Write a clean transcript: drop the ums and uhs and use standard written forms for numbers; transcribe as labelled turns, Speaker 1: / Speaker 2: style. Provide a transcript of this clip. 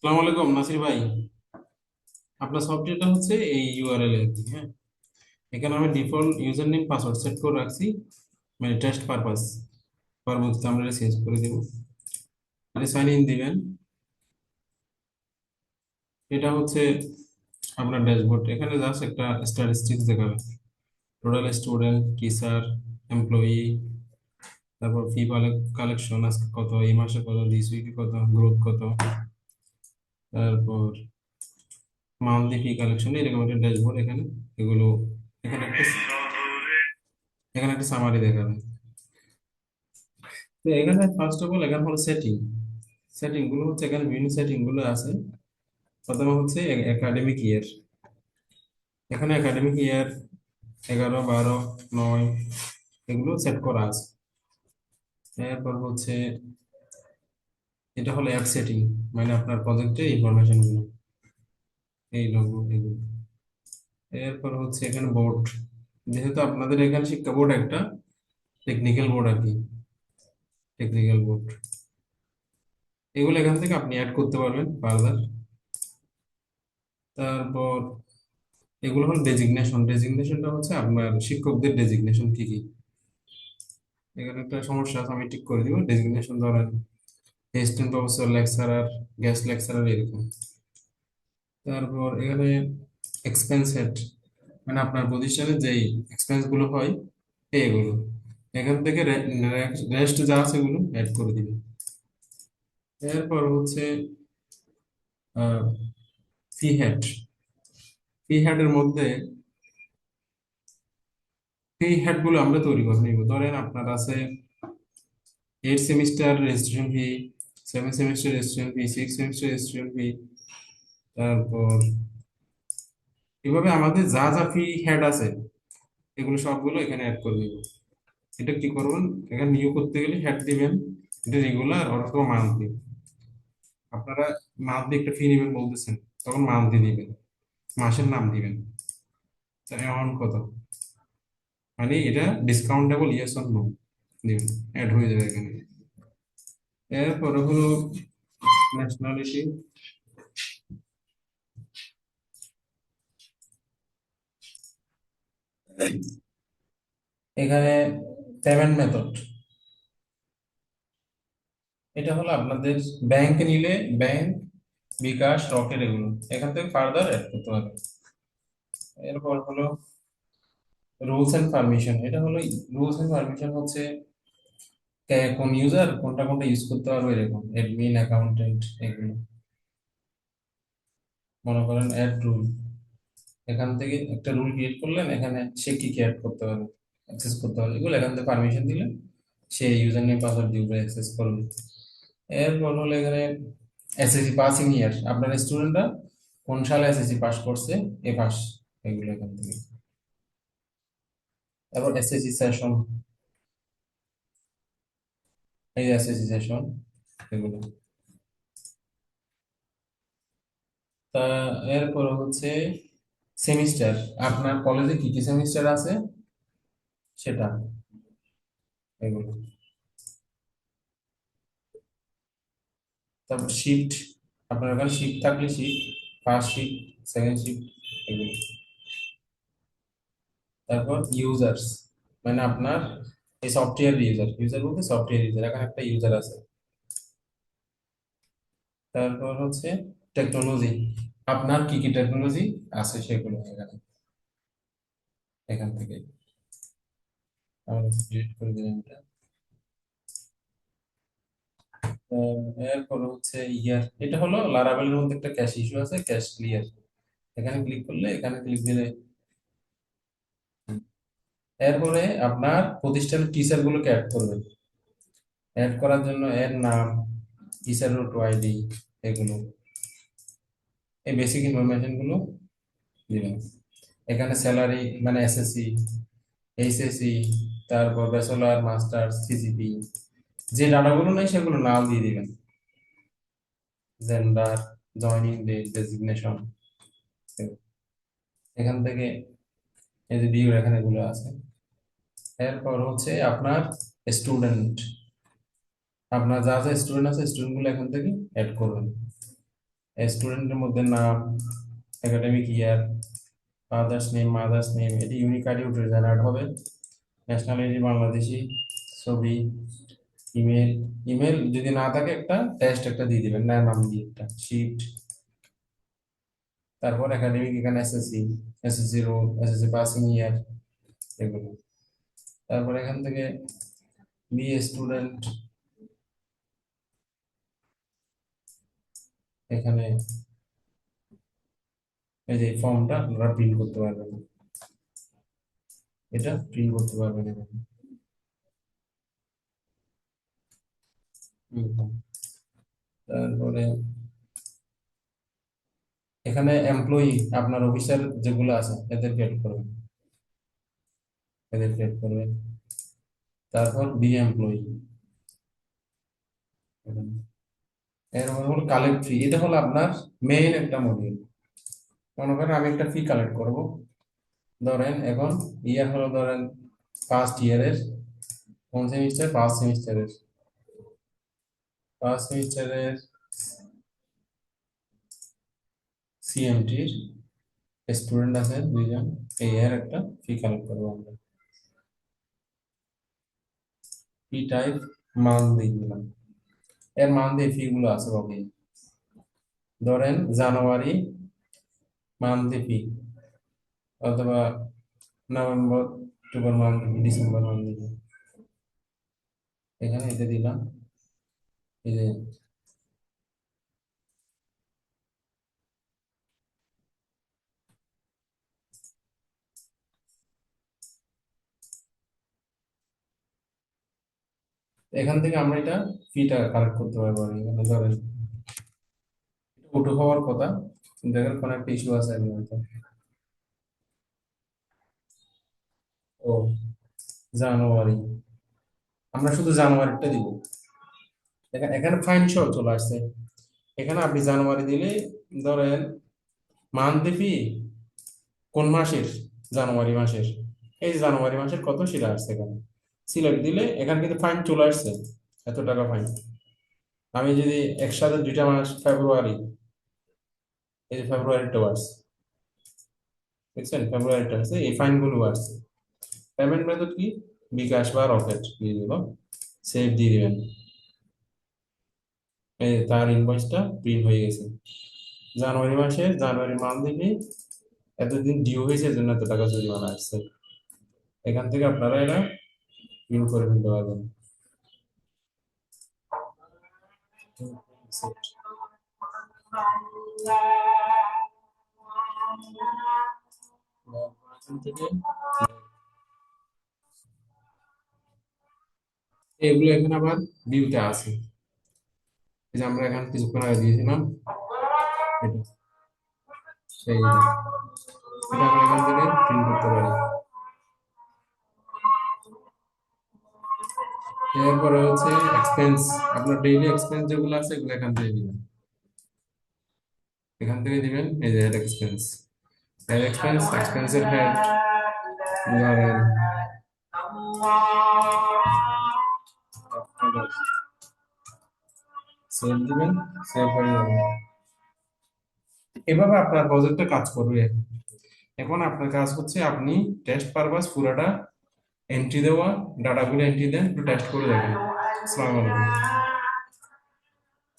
Speaker 1: আসসালামু আলাইকুম নাসির ভাই। আপনার সফটওয়্যারটা হচ্ছে এই ইউআরএল আর কি। হ্যাঁ, এখানে আমি default user name password set করে রাখছি, মানে টেস্ট পারপাস। পরবর্তীতে আমরা চেঞ্জ করে দেবো। এটা সাইন ইন দিবেন। এটা হচ্ছে আপনার ড্যাশবোর্ড। এখানে জাস্ট একটা স্ট্যাটিস্টিক্স দেখাবে, টোটাল স্টুডেন্ট, টিচার, এমপ্লয়ি, তারপর ফি কালেকশন আজকে কত, এই মাসে কত, দিস উইকে কত, গ্রোথ কত, তারপর মান্থলি ফি কালেকশন, এরকম একটা ড্যাশবোর্ড এখানে। এগুলো এখানে একটা সামারি দেখাবে। তো এখানে ফার্স্ট অফ অল এখানে হলো সেটিং। সেটিং গুলো হচ্ছে, এখানে বিভিন্ন সেটিং গুলো আছে। প্রথমে হচ্ছে একাডেমিক ইয়ার। এখানে একাডেমিক ইয়ার 11, 12, 9 এগুলো সেট করা আছে। এরপর হচ্ছে এটা হলো অ্যাড সেটিং, মানে আপনার প্রজেক্টের ইনফরমেশন গুলো, এই লোগো এগুলো। এরপর হচ্ছে এখানে বোর্ড, যেহেতু আপনাদের এখানে শিক্ষা বোর্ড একটা টেকনিক্যাল বোর্ড আর কি, টেকনিক্যাল বোর্ড, এগুলো এখান থেকে আপনি অ্যাড করতে পারবেন ফার্দার। তারপর এগুলো হলো ডেজিগনেশন। ডেজিগনেশনটা হচ্ছে আপনার শিক্ষকদের ডেজিগনেশন কি কি। এখানে একটা সমস্যা আছে, আমি ঠিক করে দিব। ডেজিগনেশন ধরেন assistant professor, lecturer, guest lecturer, এরকম। তারপর এখানে এক্সপেন্স হেড, মানে আপনার প্রতিষ্ঠানে যেই এক্সপেন্স গুলো হয় এগুলো এখান থেকে রেস্ট যা আছে এগুলো অ্যাড করে দিবেন। এরপর হচ্ছে ফি হেড। ফি হেডের মধ্যে ফি হেড গুলো আমরা তৈরি করে নিব। ধরেন আপনার আছে 8 semester registration fee, 7 semester registration fee, 6 semester registration fee, তারপর এভাবে আমাদের যা যা ফি হেড আছে এগুলো সবগুলো এখানে অ্যাড করে দিব। এটা কি করবেন, এখানে নিয়োগ করতে গেলে হেড দিবেন, এটা রেগুলার অথবা মান্থলি। আপনারা মান্থলি একটা ফি নেবেন বলতেছেন, তখন মান্থলি দিবেন, মাসের নাম দিবেন, অ্যামাউন্ট কত, মানে এটা ডিসকাউন্টেবল ইয়েস অর নো দিবেন, অ্যাড হয়ে যাবে এখানে। এরপরে হলো ন্যাশনালিটি। এখানে পেমেন্ট মেথড, এটা হলো আপনাদের ব্যাংকে নিলে ব্যাংক, বিকাশ, রকেট, এগুলো এখান থেকে ফার্দার অ্যাড করতে হবে। এরপর হলো রুলস এন্ড পারমিশন। এটা হলো রুলস এন্ড পারমিশন হচ্ছে কোন ইউজার কোনটা কোনটা ইউজ করতে পারবে, এরকম অ্যাডমিন, অ্যাকাউন্টেন্ট, এগুলো। মনে করেন অ্যাড রুল, এখান থেকে একটা রুল ক্রিয়েট করলেন, এখানে সে কি কি অ্যাড করতে পারবে, অ্যাক্সেস করতে পারবে, এগুলো এখান থেকে পারমিশন দিলে সে ইউজার নেম পাসওয়ার্ড দিয়ে অ্যাক্সেস করবে। এরপর হলো এখানে এসএসসি পাসিং ইয়ার, আপনার স্টুডেন্টরা কোন সালে এসএসসি পাস করছে, এ পাস, এগুলো এখান থেকে। তারপর এসএসসি সেশন, এই এসএসসি সেশন, এগুলো। তা এরপর হচ্ছে সেমিস্টার, আপনার কলেজে কি কি সেমিস্টার আছে সেটা, এগুলো। তারপর শিফট, আপনার ওখানে শিফট থাকলে shift, first shift, second shift, এগুলো। তারপর ইউজার্স, মানে আপনার এই সফটওয়্যার ইউজার, ইউজার বলতে সফটওয়্যার ইউজার, এখানে একটা ইউজার আছে। তারপর হচ্ছে টেকনোলজি, আপনার কি কি টেকনোলজি আছে সেগুলো এখানে, এখান থেকে আমরা ডিলিট করে দিলাম এটা। এরপর হচ্ছে ইয়ার, এটা হলো লারাভেলের মধ্যে একটা ক্যাশ ইস্যু আছে, ক্যাশ ক্লিয়ার। এখানে ক্লিক করলে, এখানে ক্লিক দিলে, এরপরে আপনার প্রতিষ্ঠানের টিচার গুলোকে অ্যাড করবেন। অ্যাড করার জন্য এর নাম, টিচার রুট আইডি, এগুলো, এই বেসিক ইনফরমেশন গুলো দিবেন। এখানে স্যালারি, মানে এসএসসি, এইচএসসি, তারপর ব্যাচেলর, মাস্টার, সিজিপি, যে ডাটাগুলো নেই সেগুলো নাম দিয়ে দিবেন। জেন্ডার, জয়নিং ডেট, ডেজিগনেশন, এখান থেকে এই যে ভিউ, এখানে এগুলো আছে। এরপর হচ্ছে আপনার স্টুডেন্ট, আপনার যা যা স্টুডেন্ট আছে স্টুডেন্ট গুলো এখান থেকে অ্যাড করবেন। স্টুডেন্টের মধ্যে নাম, একাডেমিক ইয়ার, ফাদার্স নেম, মাদার্স নেম, এটি ইউনিক আইডি জেনারেট হবে। ন্যাশনালিটি বাংলাদেশি, ছবি, ইমেল। ইমেল যদি না থাকে একটা টেক্সট একটা দিয়ে দিবেন, না নাম দিয়ে একটা শিট। তারপর একাডেমিক, এখানে SSC, SSC role, SSC passing ইয়ার, এগুলো। তারপর এখান থেকে বি স্টুডেন্ট, এখানে এই যে ফর্মটা আপনারা প্রিন্ট করতে পারবেন, এটা প্রিন্ট করতে পারবেন এখানে। হুম। তারপরে এখানে এমপ্লয়ি, আপনার অফিসার যেগুলো আছে এদেরকে অ্যাড করবেন, এদেরকে অ্যাড করবেন। তারপর বি এমপ্লয়ি, এর হলো কালেক্ট ফি, এটা হলো আপনার মেইন একটা মডিউল। মনে করেন আমি একটা ফি কালেক্ট করব, ধরেন এখন ইয়ার হলো ধরেন ফার্স্ট ইয়ারের, কোন সেমিস্টার, ফার্স্ট সেমিস্টারের, ফার্স্ট সেমিস্টারের সিএমটির স্টুডেন্ট আছে দুইজন, এই এর একটা ফি কালেক্ট করবো আমরা। ফি টাইপ মান দিয়ে দিলাম, এর মান দিয়ে ফি গুলো আছে ওকে। ধরেন জানুয়ারি মান্থলি ফি, অথবা November, October monthly, December monthly, এখানে এটা দিলাম। এই যে এখান থেকে আমরা এটা ফিটা কালেক্ট করতে পারবো। এখানে ধরেন উঠো হওয়ার কথা, দেখেন কোনো একটা ইস্যু আছে এর মধ্যে। ও জানুয়ারি, আমরা শুধু জানুয়ারিটা দিব, এখানে এখানে ফাইন সহ চলে আসছে। এখানে আপনি জানুয়ারি দিলে, ধরেন মান্থলি ফি কোন মাসের, জানুয়ারি মাসের, এই যে জানুয়ারি মাসের কত সেটা আসছে এখানে, সিলেক্ট দিলে এখানে কিন্তু ফাইন চলে আসছে, এত টাকা ফাইন। আমি যদি একসাথে দুইটা মাস, ফেব্রুয়ারি, এই যে ফেব্রুয়ারিটাও আসছে, দেখছেন ফেব্রুয়ারিটা আসছে, এই ফাইন গুলো আসছে। পেমেন্ট মেথড কি, বিকাশ বা রকেট দিয়ে দিব, সেভ দিয়ে দিবেন। এই যে তার ইনভয়েসটা প্রিন্ট হয়ে গেছে, জানুয়ারি মাসে, জানুয়ারি মান্থ থেকে এতদিন ডিউ হয়েছে, এর জন্য এত টাকা জরিমানা আসছে। এখান থেকে আপনারা এটা প্রিন্ট করে ফেলতে পারবেন। এখান থেকে এগুলো এখানে আবার ভিউতে আছে, এই যে আমরা এখানে কিছুক্ষণ আগে দিয়েছিলাম, এটা সেই, এটা আমরা এখান থেকে প্রিন্ট করতে পারি। এরপরে হচ্ছে এক্সপেন্স, আপনার ডেইলি এক্সপেন্স যেগুলো আছে এগুলো এখান থেকে দিবেন, এখান থেকে দিবেন। এই যে হেড এক্সপেন্স, হেড এক্সপেন্স, এক্সপেন্সের হেড, ধরেন সেভ দিবেন, সেভ হয়ে যাবে। এভাবে আপনার প্রজেক্টে কাজ করবে। এখন আপনার কাজ হচ্ছে আপনি টেস্ট পারপাস পুরাটা এন্ট্রি দেওয়া, ডাটাগুলো এন্ট্রি দেন, একটু টেস্ট করে দেখেন। আসসালামু আলাইকুম।